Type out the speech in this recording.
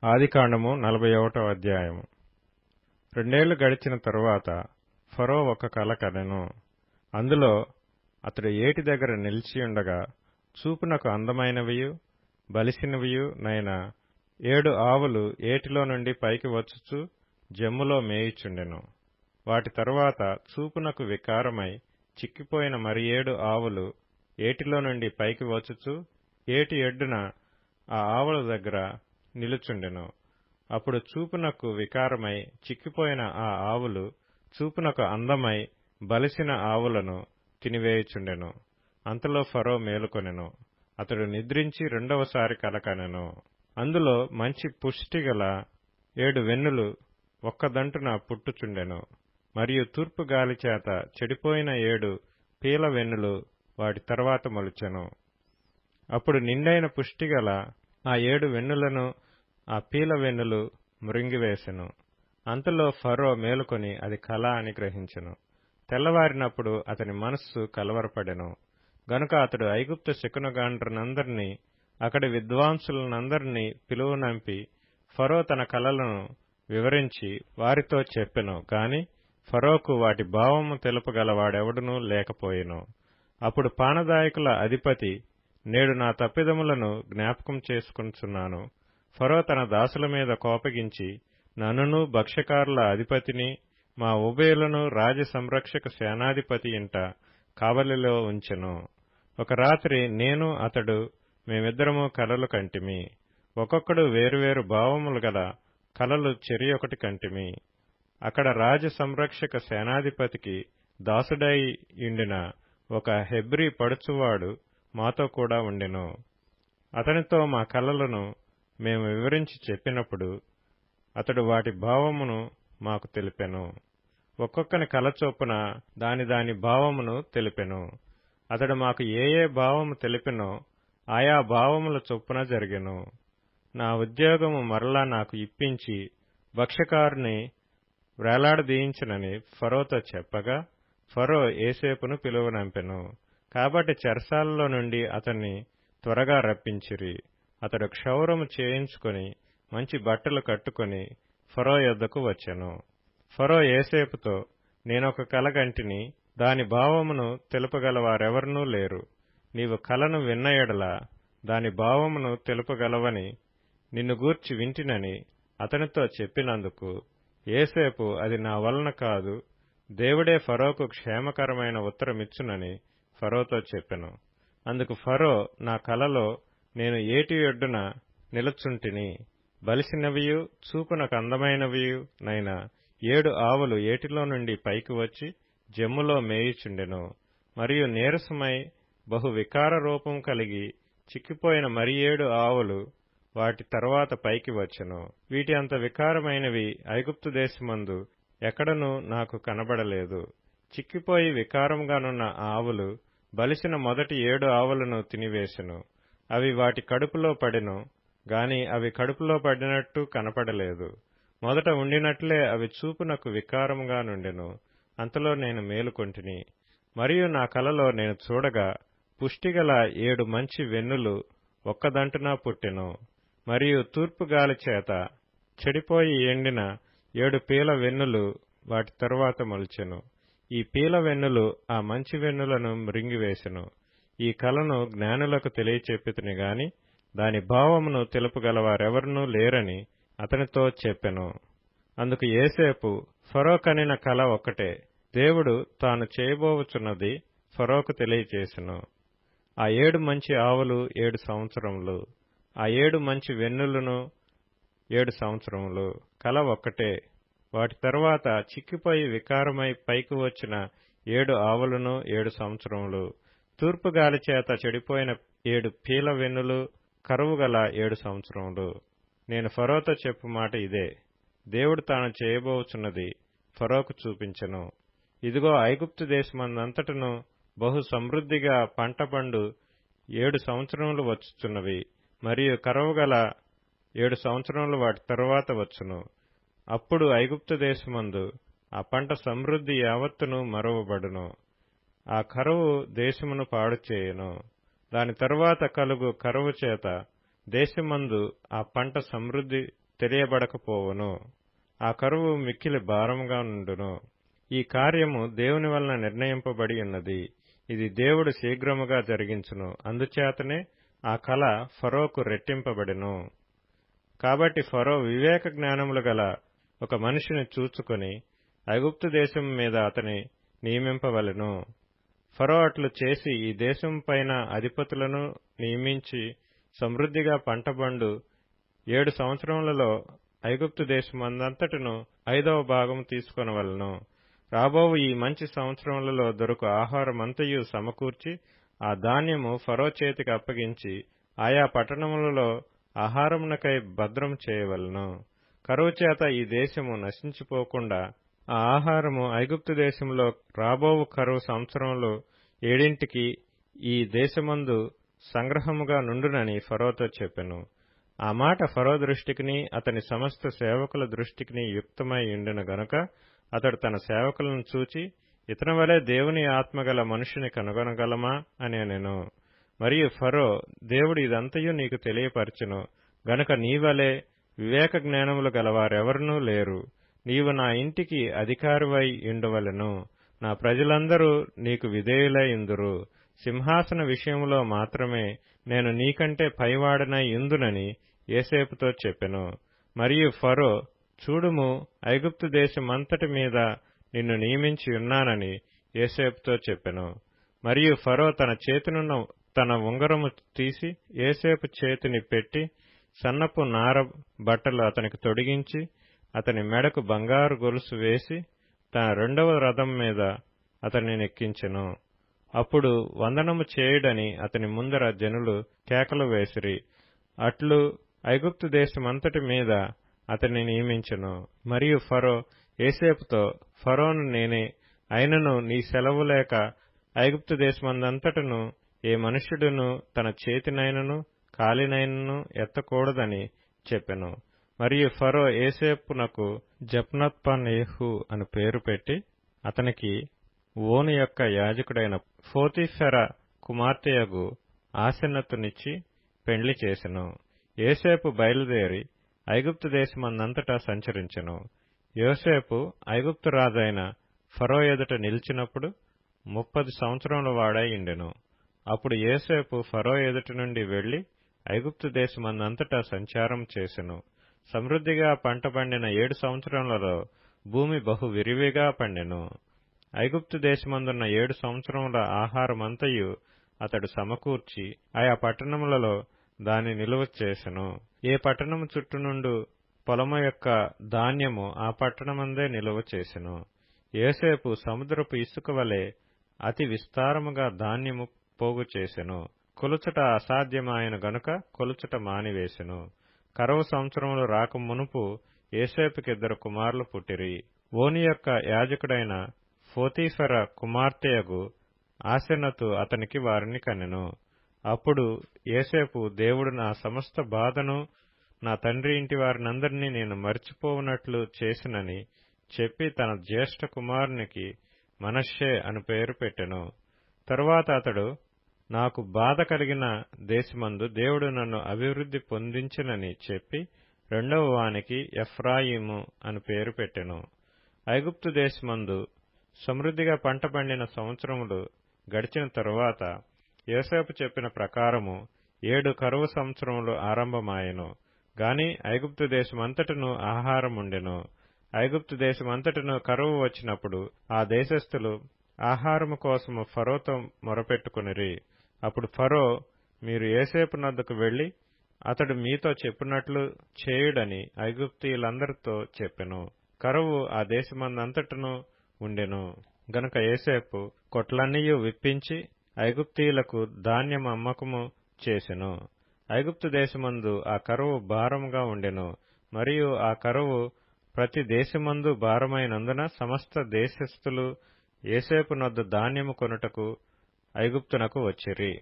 ఆదికాండము 41వ అధ్యాయము. 2 ఏళ్లు గడిచిన తరువాత ఫరో ఒక కల కనెను. అందులో అతడు ఏటి దగ్గర నిలిచియుండగా చూపునకు అందమైనవియు బలిసినవియు నైన 7 ఆవులు ఏటిలో నుండి పైకి వచ్చుచు జమ్ములో మేయుచుండెను. వాటి తరువాత చూపునకు వికారమై చిక్కిపోయిన మరి 7 ఆవులు ఏటిలో నుండి పైకి వచ్చుచు ఏటి ఎడ్డున ఆ ఆవుల దగ్గర నిలుచుండెను. అప్పుడు చూపునకు వికారమై చిక్కిపోయిన ఆ ఆవులు చూపునకు అందమై బలిసిన ఆవులను తినివేయుచుండెను. అంతలో ఫరో మేలుకొనెను. అతడు నిద్రించి రెండవసారి కల కనెను. అందులో మంచి పుష్టిగల 7 వెన్నులు ఒక్కదంటున పుట్టుచుండెను. మరియు తూర్పు గాలి చేత చెడిపోయిన 7 పీల వెన్నులు వాటి తర్వాత మొలిచెను. అప్పుడు నిండైన పుష్టిగల ఆ 7 వెన్నులను ఆ పీల వెన్నులు మృంగివేసెను. అంతలో ఫరో మేలుకొని అది కల అని గ్రహించెను. తెల్లవారినప్పుడు అతని మనస్సు కలవరపడెను. గనుక అతడు ఐగుప్తు శకునగాండ్రనందరినీ అక్కడి విద్వాంసులనందరినీ పిలువనంపి ఫరో తన కలలను వివరించి వారితో చెప్పెను. కాని ఫరోకు వాటి భావము తెలుపగల వాడెవడునూ లేకపోయెను. అప్పుడు పానదాయకుల అధిపతి, నేడు నా తప్పిదములను జ్ఞాపకం చేసుకొనుచున్నాను. ఫరో తన దాసుల మీద కోపగించి నన్నును భక్ష్యకారుల అధిపతిని మా ఉభయులను రాజ సంరక్షక సేనాధిపతి ఇంట కావలిలో ఉంచెను. ఒక రాత్రి నేను అతడు మేమిద్దరము కలలు కంటిమి. ఒక్కొక్కడు వేరువేరు భావములు గల కలలు చెరియొకటి కంటిమి. అక్కడ రాజ సంరక్షక సేనాధిపతికి దాసుడై యుండిన ఒక హెబ్రీ పడుచువాడు మాతో కూడా ఉండెను. అతనితో మా కలలను మేము వివరించి చెప్పినప్పుడు అతడు వాటి భావమును మాకు తెలిపెను. ఒక్కొక్కని కల చొప్పున దాని భావమును తెలిపెను. అతడు మాకు ఏ భావము తెలిపెనో ఆయా భావముల చొప్పున జరిగెను. నా ఉద్యోగము మరలా నాకు ఇప్పించి భక్ష్యకారుని వ్రేలాడదీయించనని ఫరోతో చెప్పగా ఫరో యోసేపును పిలువనంపెను. కాబట్టి చెరసాలలో నుండి అతన్ని త్వరగా రప్పించిరి. అతడు క్షౌరము చేయించుకొని మంచి బట్టలు కట్టుకొని ఫరో యొద్దకు వచ్చెను. ఫరో యోసేపుతో, నేనొక కల కంటిని, దాని భావమును తెలుపగల వారెవరనూ లేరు. నీవు కలను విన్న ఎడల దాని భావమును తెలుపగలవని నిన్ను గూర్చి వింటినని అతనితో చెప్పినందుకు యోసేపు, అది నా వలన కాదు, దేవుడే ఫరోకు క్షేమకరమైన ఉత్తరమిచ్చునని ఫరోతో చెప్పెను. అందుకు ఫరో, నా కలలో నేను ఏటి ఒడ్డున నిలుచుంటిని. బలిసినవియు చూపునకు అందమైనవియు నైన 7 ఆవులు ఏటిలో నుండి పైకి వచ్చి జమ్ములో మేయుచుండెను. మరియు నీరసమై బహు వికార రూపం కలిగి చిక్కిపోయిన మరి 7 ఆవులు వాటి తరువాత పైకి వచ్చెను. వీటి అంత వికారమైనవి ఐగుప్తు దేశమందు ఎక్కడనూ నాకు కనబడలేదు. చిక్కిపోయి వికారంగానున్న ఆవులు బలిసిన మొదటి 7 ఆవులను తినివేసెను. అవి వాటి కడుపులో పడెను గాని అవి కడుపులో పడినట్టు కనపడలేదు. మొదట ఉండినట్లే అవి చూపునకు వికారముగా నుండెను. అంతలో నేను మేలుకొంటిని. మరియు నా కలలో నేను చూడగా పుష్టిగల 7 మంచి వెన్నులు ఒక్కదంటున పుట్టెను. మరియు తూర్పు గాలి చేత చెడిపోయి ఎండిన 7 పీల వెన్నులు వాటి తరువాత మొలిచెను. ఈ పీల వెన్నులు ఆ మంచి వెన్నులను మృంగివేసెను. ఈ కలను జ్ఞానులకు తెలియచెప్పితిని గాని దాని భావమును తెలుపగలవారెవరనూ లేరని అతనితో చెప్పెను. అందుకు యోసేపు, ఫరో కనిన కల ఒక్కటే, దేవుడు తాను చేయబోవుచున్నది ఫరోకు తెలియచేసెను. ఆ 7 మంచి ఆవులు 7 సంవత్సరములు, ఆ 7 మంచి వెన్నులను 7 సంవత్సరములు. కల ఒక్కటే. వాటి తరువాత చిక్కిపోయి వికారమై పైకి వచ్చిన 7 ఆవులను 7 సంవత్సరములు. తూర్పు గాలి చేత చెడిపోయిన 7 పీల వెన్నులు కరువుగల 7 సంవత్సరములు. నేను ఫరోతో చెప్పు మాట ఇదే, దేవుడు తాను చేయబోచున్నది ఫరోకు చూపించెను. ఇదిగో, ఐగుప్తు దేశమందంతటను బహు సమృద్ధిగా పంట పండు 7 సంవత్సరములు వచ్చుచున్నవి. మరియు కరువుగల 7 సంవత్సరములు వాటి తరువాత వచ్చును. అప్పుడు ఐగుప్తు దేశమందు ఆ పంట సమృద్ధి యావత్తును మరువబడును. ఆ కరువు దేశమును పాడు చేయును. దాని తరువాత కలుగు కరువు చేత దేశమందు ఆ పంట సమృద్ధి తెలియబడకపోవును. ఆ కరువు మిక్కిలి భారముగా నుండును. ఈ కార్యము దేవుని వలన నిర్ణయింపబడి ఉన్నది. ఇది దేవుడు శీఘ్రముగా జరిగించును. అందుచేతనే ఆ కల ఫరోకు రెట్టింపబడెను. కాబట్టి ఫరో వివేక జ్ఞానములు గల ఒక మనిషిని చూచుకొని ఐగుప్తు దేశం మీద అతని నియమింపవలెను. ఫరో అట్లు చేసి ఈ దేశం పైన అధిపతులను నియమించి సమృద్ధిగా పంటబండు 7 సంవత్సరములలో ఐగుప్తు దేశమందంతటను 5వ భాగము తీసుకొనవలెను. రాబోవు ఈ మంచి సంవత్సరములలో దొరకు ఆహారమంతయు సమకూర్చి ఆ ధాన్యము ఫరో చేతికి అప్పగించి ఆయా పట్టణములలో ఆహారమునకై భద్రం చేయవలెను. కరువు చేత ఈ దేశము నశించిపోకుండా ఆ ఆహారము ఐగుప్తు దేశంలో రాబోవు కరువు సంవత్సరములు 7 ఈ దేశమందు సంగ్రహముగా నుండునని ఫరోతో చెప్పెను. ఆ మాట ఫరో దృష్టికిని అతని సమస్త సేవకుల దృష్టికిని యుక్తమై ఉండును గనుక అతడు తన సేవకులను చూచి, ఇతని వలె దేవుని ఆత్మగల మనుషుని కనుగొనగలమా అని అనెను. మరియు ఫరో, దేవుడు ఇదంతయు నీకు తెలియపరచును గనుక నీవలే వివేక జ్ఞానములు గలవారెవరనూ లేరు. నీవు నా ఇంటికి అధికారివై ఉండవలెను. నా ప్రజలందరూ నీకు విధేయులై ఇందురు. సింహాసన విషయములో మాత్రమే నేను నీకంటే పైవాడనై ఇందునని యోసేపుతో చెప్పెను. మరియు ఫరో, చూడుము, ఐగుప్తు దేశమంతటి మీద నిన్ను నియమించి ఉన్నానని యోసేపుతో చెప్పెను. మరియు ఫరో తన చేతినున్న తన ఉంగరము తీసి యోసేపు చేతిని పెట్టి సన్నపు నార బట్టలు అతనికి తొడిగించి అతని మెడకు బంగారు గొలుసు వేసి తన 2వ రథం మీద అతన్ని నెక్కించెను. అప్పుడు వందనము చేయుడని అతని ముందర జనులు కేకలు వేసిరి. అట్లు ఐగుప్తు దేశమంతటి మీద అతన్ని నియమించెను. మరియు ఫరో యోసేపుతో, ఫరోను నేనే, అయినను నీ సెలవు లేక ఐగుప్తు దేశమందంతటను ఏ మనుష్యుడును తన చేతినైనను కాలినైనను ఎత్తకూడదని చెప్పెను. మరియు ఫరో యోసేపునకు జప్నత్పనేహు అని పేరు పెట్టి అతనికి ఓను యొక్క యాజకుడైన పోతీఫెర కుమార్తెయగు ఆసెనతునిచ్చి పెండ్లి చేసెను. యోసేపు బయలుదేరి ఐగుప్తు దేశమందంతటా సంచరించెను. యోసేపు ఐగుప్తు రాజైన ఫరో ఎదుట నిలిచినప్పుడు 30 సంవత్సరముల వాడై ఉండెను. అప్పుడు యోసేపు ఫరో ఎదుట నుండి వెళ్లి ఐగుప్తు దేశమందంతటా సంచారం చేసెను. సమృద్ధిగా పంట పండిన 7 సంవత్సరములలో భూమి బహు విరివిగా పండెను. ఐగుప్తు దేశమందున్న 7 సంవత్సరముల ఆహారమంతయు అతడు సమకూర్చి ఆయా పట్టణములలో దాని నిలువ చేసెను. ఏ పట్టణము చుట్టూ నుండు పొలము యొక్క ధాన్యము ఆ పట్టణమందే నిలువ చేసెను. యోసేపు సముద్రపు ఇసుక వలె అతి విస్తారముగా ధాన్యము పోగు చేసెను. కొలుచుట అసాధ్యమాయను గనుక కొలుచుట మానివేసెను. కరువు సంవత్సరములు రాక మునుపు యోసేపుకిద్దరు కుమారులు పుట్టిరి. ఓని యొక్క యాజకుడైన పోతీఫెర కుమార్తెయగు ఆసెనతు అతనికి వారిని కనెను. అప్పుడు యోసేపు, దేవుడు నా సమస్త బాధను నా తండ్రి ఇంటి వారినందరినీ నేను మరిచిపోవునట్లు చేసినని చెప్పి తన జ్యేష్ఠ కుమారునికి మనష్షే అని పేరు పెట్టెను. తరువాత అతడు, నాకు బాధ కలిగిన దేశమందు దేవుడు నన్ను అభివృద్ధి పొందించినని చెప్పి 2వ వానికి ఎఫ్రాయిము అని పేరు పెట్టెను. ఐగుప్తు దేశమందు సమృద్ధిగా పంట పండిన సంవత్సరములు గడిచిన తరువాత యోసేపు చెప్పిన ప్రకారము 7 కరువు సంవత్సరములు ఆరంభమాయెను. గాని ఐగుప్తు దేశమంతటను ఆహారముండెను. ఐగుప్తు దేశమంతటను కరువు వచ్చినప్పుడు ఆ దేశస్థులు ఆహారము కోసము ఫరోతో మొరపెట్టుకొనిరి. అప్పుడు ఫరో, మీరు యోసేపు నద్దకు వెళ్లి అతడు మీతో చెప్పినట్లు చేయుడని ఐగుప్తీయులందరితో చెప్పెను. కరువు ఆ దేశమందంతటను ఉండెను గనుక యోసేపు కొట్లన్నీయు విప్పించి ఐగుప్తీయులకు ధాన్యం అమ్మకము చేసెను. ఐగుప్తు దేశమందు ఆ కరువు భారముగా ఉండెను. మరియు ఆ కరువు ప్రతి దేశమందు భారమైనందున సమస్త దేశస్థులు యోసేపు నొద్ద ధాన్యము కొనుటకు ఐగుప్తునకు వచ్చిరి.